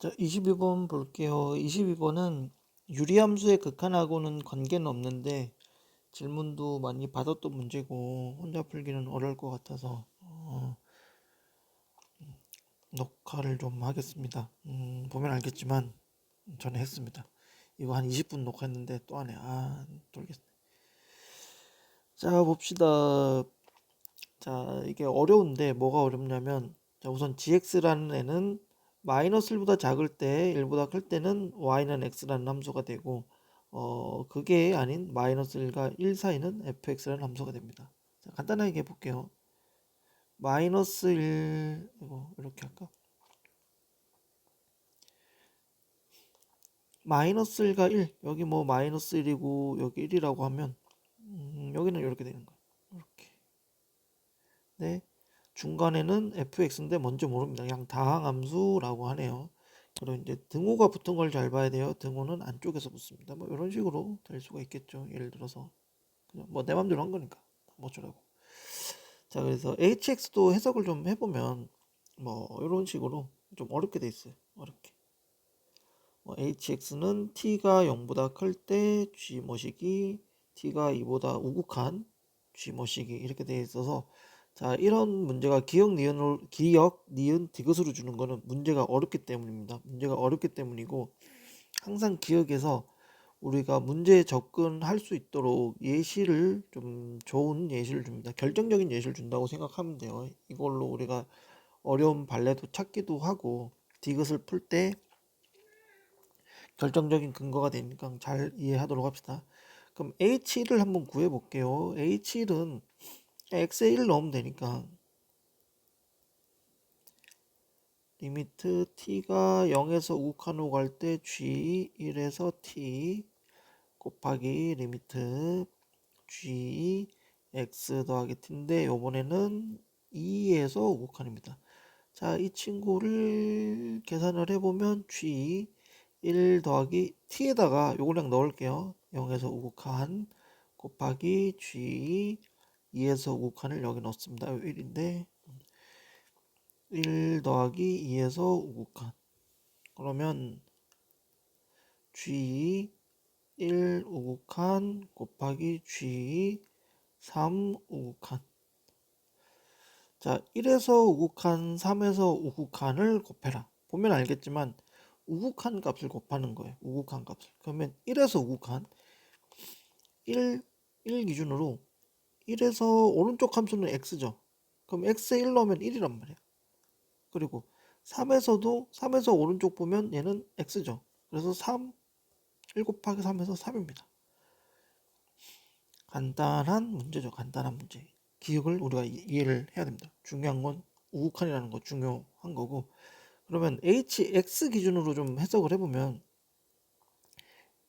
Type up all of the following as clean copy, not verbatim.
자, 22번 볼게요. 22번은 유리함수의 극한하고는 관계는 없는데 질문도 많이 받았던 문제고 혼자 풀기는 어려울 것 같아서 녹화를 좀 하겠습니다. 보면 알겠지만 전에 했습니다. 이거 한 20분 녹화했는데 또 하네. 돌겠네. 자, 봅시다. 자, 이게 어려운데 뭐가 어렵냐면, 자, 우선 gx라는 애는 마이너스 1보다 작을 때 1보다 클 때는 y는 x라는 함수가 되고, 그게 아닌 마이너스 1과 1 사이는 fx라는 함수가 됩니다. 자, 간단하게 해볼게요. 마이너스 1 이거 이렇게 할까? 마이너스 1과 1, 여기 뭐 마이너스 1이고 여기 1이라고 하면 여기는 이렇게 되는 거예요. 이렇게. 네. 중간에는 fx인데 뭔지 모릅니다. 그냥 다항함수라고 하네요. 그리고 이제 등호가 붙은 걸 잘 봐야 돼요. 등호는 안쪽에서 붙습니다. 뭐 이런 식으로 될 수가 있겠죠. 예를 들어서 그냥 뭐 내 맘대로 한 거니까 뭐 어쩌라고. 자, 그래서 hx도 해석을 좀 해보면 뭐 이런 식으로 좀 어렵게 돼 있어요. 어렵게. hx는 t가 0보다 클 때 g 모시기, t가 2보다 우극한 g 모시기 이렇게 돼 있어서, 자, 이런 문제가 기억, 니은, 디귿으로 주는 거는 문제가 어렵기 때문입니다. 문제가 어렵기 때문이고, 항상 기억에서 우리가 문제에 접근할 수 있도록 예시를 좀 좋은 예시를 줍니다. 결정적인 예시를 준다고 생각하면 돼요. 이걸로 우리가 어려운 발레도 찾기도 하고 디귿을 풀 때 결정적인 근거가 되니까 잘 이해하도록 합시다. 그럼 H1을 한번 구해 볼게요. H1은 X에 1 넣으면 되니까 리미트 t가 0에서 우극한으로 갈 때 g 1에서 t 곱하기 리미트 g x 더하기 t인데 요번에는 2에서 우극한입니다. 자, 이 친구를 계산을 해보면 g 1 더하기 t에다가 요걸 그냥 넣을게요. 0에서 우극한 곱하기 g 2에서 우극한을 여기 넣습니다. 1인데 1 더하기 2에서 우극한, 그러면 g 1 우극한 곱하기 g 3 우극한. 자, 1에서 우극한, 3에서 우극한을 곱해라. 보면 알겠지만 우극한 값을 곱하는 거예요. 우극한 값을. 그러면 1에서 우극한 1 기준으로 1에서 오른쪽 함수는 x죠. 그럼 x에 1 넣으면 1이란 말이야. 그리고 3에서 오른쪽 보면 얘는 x죠. 그래서 1 곱하기 3에서 3입니다. 간단한 문제죠. 간단한 문제. 기억을 우리가 이해를 해야 됩니다. 중요한 건 우극한이라는 거 중요한 거고. 그러면 hx 기준으로 좀 해석을 해보면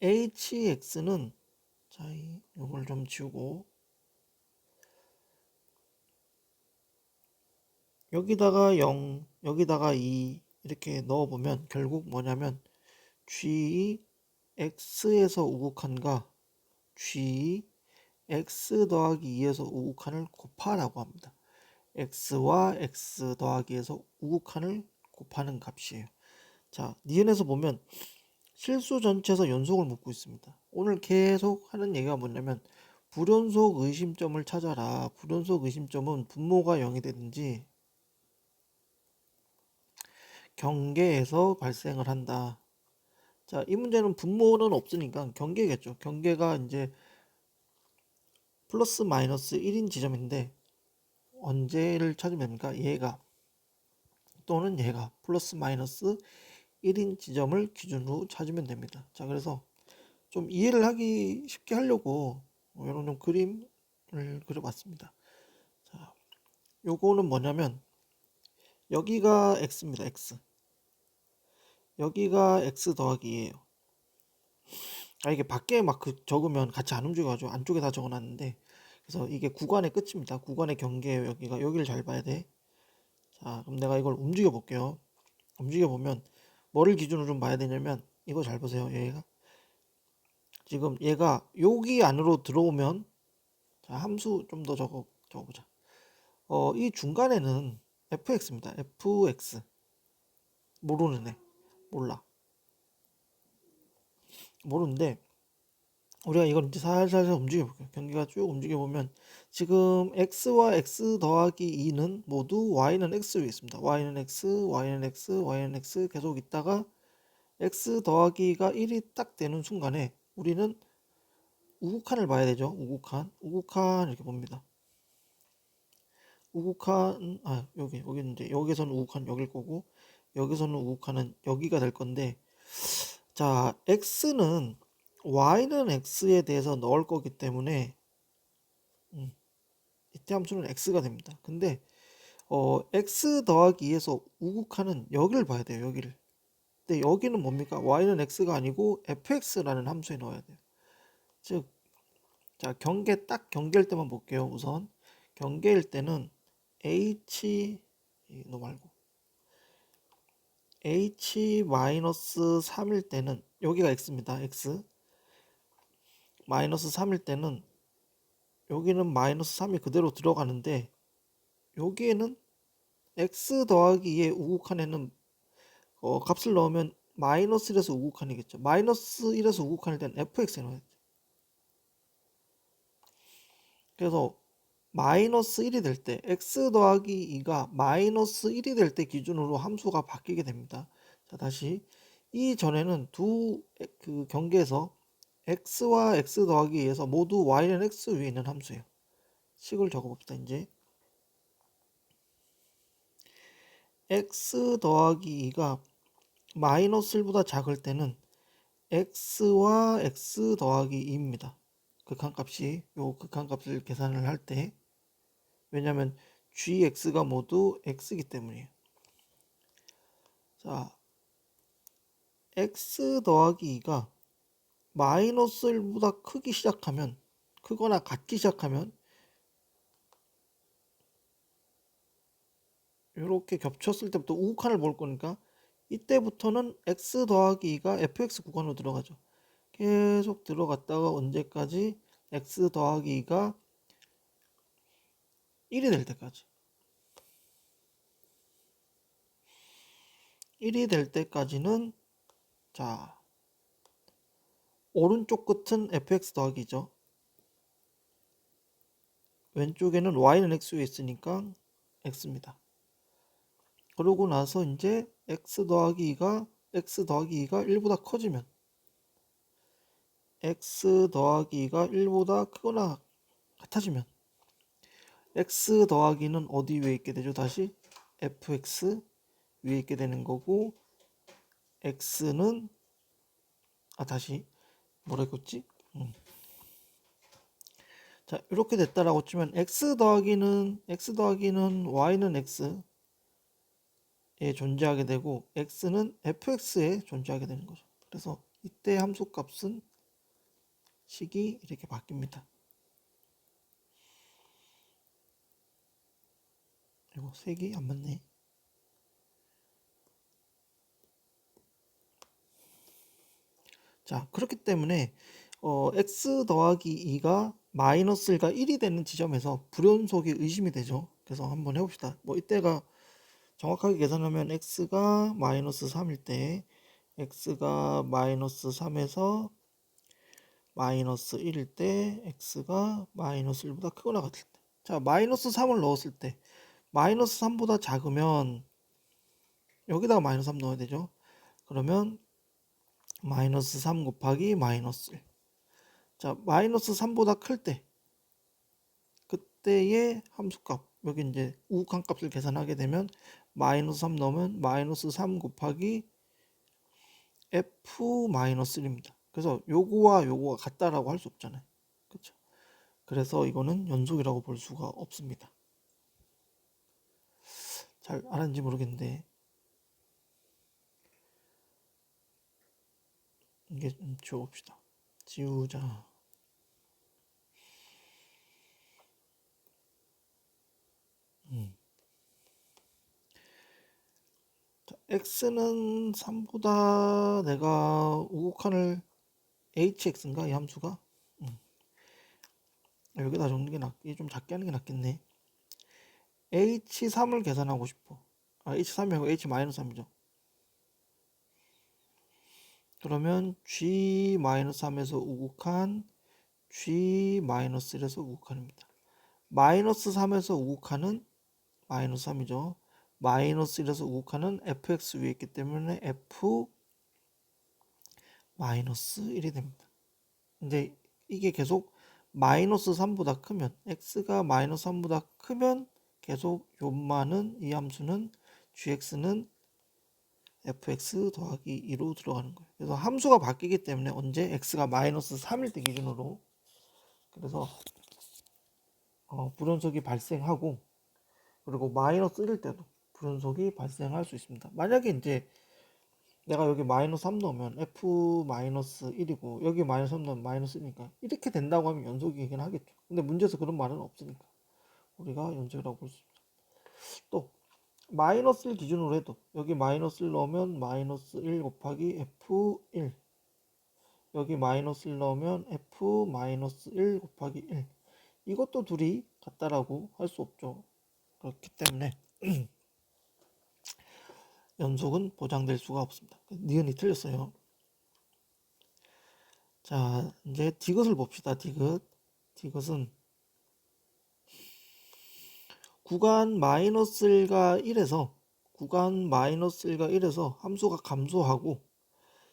hx는, 자, 이걸 좀 지우고 여기다가 0, 여기다가 2 이렇게 넣어보면 결국 뭐냐면 g x에서 우극한과 g x 더하기 2에서 우극한을 곱하라고 합니다. x와 x 더하기에서 우극한을 곱하는 값이에요. 자, 니은에서 보면 실수 전체에서 연속을 묻고 있습니다. 오늘 계속 하는 얘기가 뭐냐면 불연속 의심점을 찾아라. 불연속 의심점은 분모가 0이 되든지 경계에서 발생을 한다. 자, 이 문제는 분모는 없으니까 경계겠죠. 경계가 이제 플러스 마이너스 1인 지점인데 언제를 찾으면 됩니까? 얘가 또는 얘가 플러스 마이너스 1인 지점을 기준으로 찾으면 됩니다. 자, 그래서 좀 이해를 하기 쉽게 하려고 이런 좀 그림을 그려봤습니다. 자, 요거는 뭐냐면 여기가 x입니다. x. 여기가 x 더하기예요. 이게 밖에 막 적으면 같이 안 움직여가지고 안쪽에 다 적어놨는데, 그래서 이게 구간의 끝입니다. 구간의 경계예요. 여기를 잘 봐야 돼. 자, 그럼 내가 이걸 움직여 볼게요. 움직여 보면 뭐를 기준으로 좀 봐야 되냐면 이거 잘 보세요. 얘가 지금 얘가 여기 안으로 들어오면, 자, 함수 좀 더 적어보자. 이 중간에는 fx입니다. fx 모르는 애. 몰라. 모르는데 우리가 이걸 이제 살살 움직여볼게요. 경계가 쭉 움직여보면 지금 x와 x 더하기 2는 모두 y는 x 위에 있습니다. y는 x, y는 x, y는 x 계속 있다가 x 더하기가 1이 딱 되는 순간에 우리는 우극한을 봐야 되죠. 우극한 이렇게 봅니다. 우극한 여기 이제 여기서는 우극한 여길 거고 여기서는 우극한은 여기가 될 건데 자 x는 y는 x에 대해서 넣을 거기 때문에 이때 함수는 x가 됩니다. 근데 x 더하기 2에서 우극한은 여기를 봐야 돼요. 여기를. 근데 여기는 뭡니까? y는 x가 아니고 fx라는 함수에 넣어야 돼요. 즉, 자 딱 경계일 때만 볼게요. 우선 경계일 때는 너 말고 h-3일 때는 여기가 x입니다. x -3일 때는 여기는 -3이 그대로 들어가는데 여기에는 x 더하기 2의 우극한에는 값을 넣으면 -1에서 우극한이겠죠. -1에서 우극한일 때는 fx에 넣어야 돼. 그래서 -1이 될 때 x 더하기 2가 -1이 될 때 기준으로 함수가 바뀌게 됩니다. 자 다시 이전에는 두 그 경계에서 x와 x 더하기 2에서 모두 y는 x 위에 있는 함수예요. 식을 적어봅시다. 이제 x 더하기 2가 -1보다 작을 때는 x와 x 더하기 2입니다. 극한값이 요 극한값을 계산을 할 때 왜냐하면 gx가 모두 x이기 때문이에요. 자 x 더하기 2가 -1보다 크거나 같기 시작하면 이렇게 겹쳤을 때부터 우극한을 볼 거니까 이때부터는 x 더하기 2가 fx 구간으로 들어가죠. 계속 들어갔다가 언제까지 x 더하기 2가 1이 될 때까지 1이 될 때까지는 자 오른쪽 끝은 fx 더하기죠. 왼쪽에는 y는 x 위에 있으니까 x입니다. 그러고 나서 이제 x 더하기 2가 1보다 커지면 x 더하기 2가 1보다 크거나 같아지면 x 더하기는 어디 위에 있게 되죠? 다시 fx 위에 있게 되는 거고 x는 다시 뭐라 했지? 자 이렇게 됐다라고 치면 x 더하기는 y는 x에 존재하게 되고 x는 fx에 존재하게 되는 거죠. 그래서 이때 함수값은 식이 이렇게 바뀝니다. 이거 색이 안 맞네. 자 그렇기 때문에 x 더하기 2가 -1가 1이 되는 지점에서 불연속이 의심이 되죠. 그래서 한번 해봅시다. 뭐 이때가 정확하게 계산하면 x가 -3일 때 x가 -3에서 -1일 때 x가 -1보다 크거나 같을 때 자 -3을 넣었을 때 -3보다 작으면 여기다가 -3 넣어야 되죠. 그러면 -3 곱하기 -1 자 -3보다 클 때 그때의 함수값 여기 이제 우극한 값을 계산하게 되면 -3 넣으면 -3 곱하기 f-1입니다. 그래서 요거와 요거가 같다라고 할 수 없잖아요. 그렇죠? 그래서 이거는 연속이라고 볼 수가 없습니다. 잘 알았는지 모르겠는데 이게 좀 지워봅시다. 지우자. 자, x는 3보다 내가 우극한을 hx인가 이 함수가 여기다 적는 게 이게 좀 작게 하는 게 낫겠네. h3을 계산하고 싶어. h3이 아니고 h-3이죠. 그러면 G-3에서 우극한 G-1에서 우극한입니다. 마이너스 3에서 우극한은 마이너스 3이죠. 마이너스 1에서 우극한은 fx 위에 있기 때문에 f 마이너스 1이 됩니다. 근데 이게 계속 마이너스 3보다 크면 x가 마이너스 3보다 크면 계속 요만은 이 함수는 gx는 fx 더하기 2로 들어가는 거예요. 그래서 함수가 바뀌기 때문에 언제 x가 마이너스 3일 때 기준으로 그래서 불연속이 발생하고 그리고 마이너스 1일 때도 불연속이 발생할 수 있습니다. 만약에 이제 내가 여기 마이너스 3 넣으면 f 마이너스 1이고 여기 마이너스 3 넣으면 마이너스 1이니까 이렇게 된다고 하면 연속이긴 하겠죠. 근데 문제에서 그런 말은 없으니까 우리가 연속이라고 볼 수 있습니다. 또 마이너스 1 기준으로 해도 여기 마이너스 1 넣으면 마이너스 1 곱하기 f1 여기 마이너스 1 넣으면 f 마이너스 1 곱하기 1 이것도 둘이 같다라고 할 수 없죠. 그렇기 때문에 연속은 보장될 수가 없습니다. 니은이 틀렸어요. 자, 이제 디귿을 봅시다. 디귿은 구간 마이너스 1과 1에서 함수가 감소하고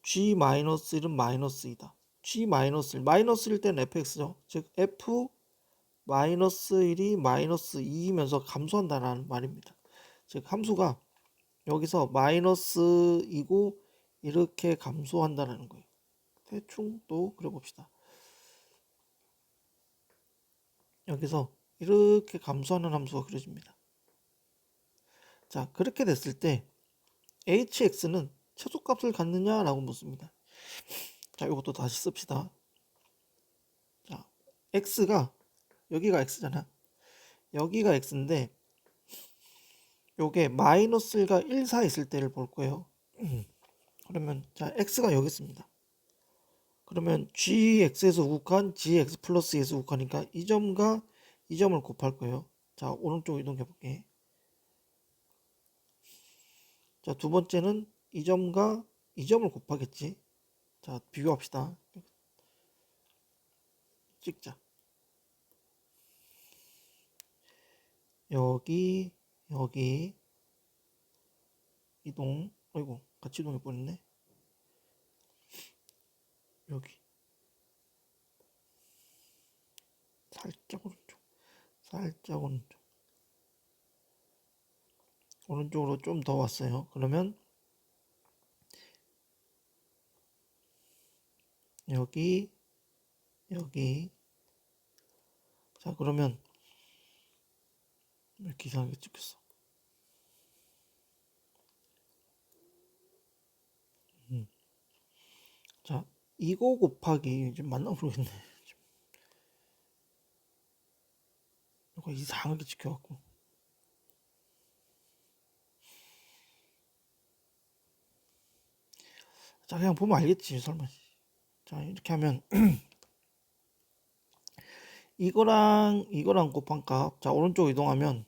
g 마이너스 1은 마이너스 2다. g 마이너스 1, 마이너스 1 때는 fx죠. 즉 f 마이너스 1이 마이너스 2이면서 감소한다는 말입니다. 즉 함수가 여기서 마이너스 2고 이렇게 감소한다는 거예요. 대충 또 그려봅시다. 여기서 이렇게 감소하는 함수가 그려집니다. 자, 그렇게 됐을 때 hx는 최소값을 갖느냐라고 묻습니다. 자, 이것도 다시 씁시다. 자, x가 여기가 x잖아. 여기가 x인데 요게 마이너스 1과 1 사이 있을 때를 볼 거예요. 그러면 자, x가 여기 있습니다. 그러면 gx에서 우극한 gx 플러스 2에서 우극하니까 이 점과 이 점을 곱할 거예요. 자, 오른쪽 이동해 볼게. 자, 두 번째는 이 점과 이 점을 곱하겠지. 자, 비교합시다. 찍자. 여기 이동. 아이고, 같이 이동해 버렸네. 여기 살짝 오른쪽 오른쪽으로 좀 더 왔어요. 그러면 여기 자, 그러면 이렇게 이상하게 찍혔어. 자, 이거 곱하기 좀 맞나 모르겠네. 이거 이상하게 찍혀갖고. 자, 그냥 보면 알겠지, 설마. 자, 이렇게 하면 이거랑 곱한 값. 자, 오른쪽 이동하면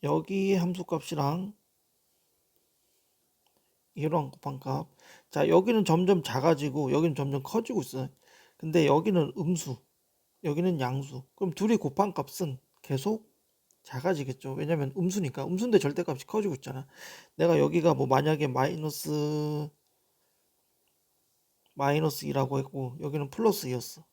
여기 함수값이랑 이거랑 곱한 값. 자, 여기는 점점 작아지고 여기는 점점 커지고 있어요. 근데 여기는 음수, 여기는 양수. 그럼 둘이 곱한 값은 계속 작아지겠죠. 왜냐면 음수니까. 음수인데 절대값이 커지고 있잖아. 내가 여기가 뭐 만약에 마이너스 2라고 했고 여기는 플러스 2였어.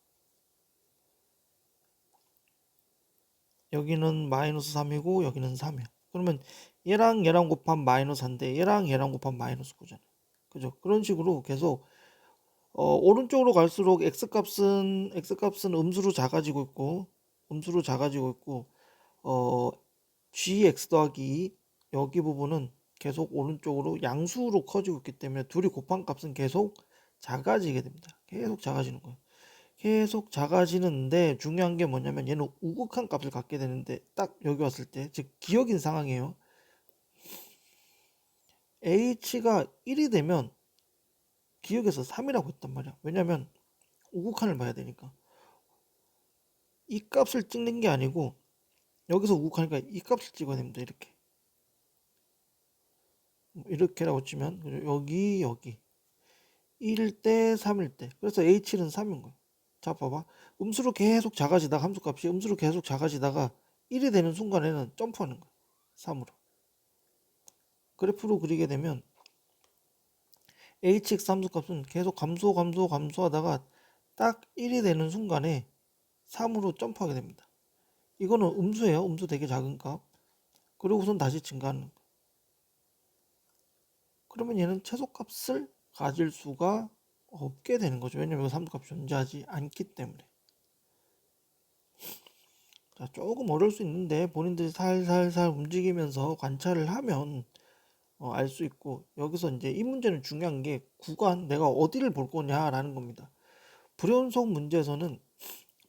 여기는 마이너스 3이고 여기는 3이야. 그러면 얘랑 곱하면 마이너스 4인데 얘랑 곱하면 마이너스 9잖아. 그죠? 그런 식으로 계속 오른쪽으로 갈수록 x값은 음수로 작아지고 있고 gx 더하기 여기 부분은 계속 오른쪽으로 양수로 커지고 있기 때문에 둘이 곱한 값은 계속 작아지게 됩니다. 계속 작아지는 거예요. 계속 작아지는데 중요한 게 뭐냐면 얘는 우극한 값을 갖게 되는데 딱 여기 왔을 때 즉 기억인 상황이에요. h가 1이 되면 기억에서 3이라고 했단 말이야. 왜냐면 우극한을 봐야 되니까. 이 값을 찍는 게 아니고 여기서 우극하니까 이 값을 찍어야 됩니다. 이렇게. 이렇게라고 치면 여기 1일 때 3일 때 그래서 H는 3인 거예요. 자 봐봐 음수로 계속 작아지다가 함수값이 음수로 계속 작아지다가 1이 되는 순간에는 점프하는 거예요. 3으로 그래프로 그리게 되면 hx 함수값은 계속 감소하다가 딱 1이 되는 순간에 3으로 점프하게 됩니다. 이거는 음수예요. 음수 되게 작은 값. 그리고선 다시 증가하는 거. 그러면 얘는 최소값을 가질 수가 없게 되는 거죠. 왜냐면 이거 함수값이 존재하지 않기 때문에. 자, 조금 어려울 수 있는데 본인들이 살살살 움직이면서 관찰을 하면 알 수 있고 여기서 이제 이 문제는 중요한 게 구간 내가 어디를 볼 거냐라는 겁니다. 불연속 문제에서는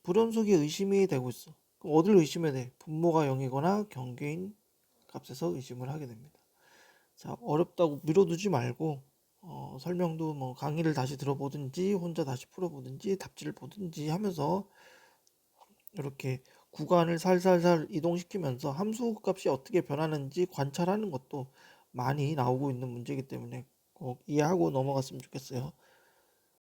불연속이 의심이 되고 있어. 그럼 어디를 의심해야 돼? 분모가 0이거나 경계인 값에서 의심을 하게 됩니다. 자, 어렵다고 미뤄두지 말고 설명도 뭐 강의를 다시 들어보든지 혼자 다시 풀어보든지 답지를 보든지 하면서 이렇게 구간을 살살살 이동시키면서 함수 값이 어떻게 변하는지 관찰하는 것도 많이 나오고 있는 문제이기 때문에 꼭 이해하고 넘어갔으면 좋겠어요.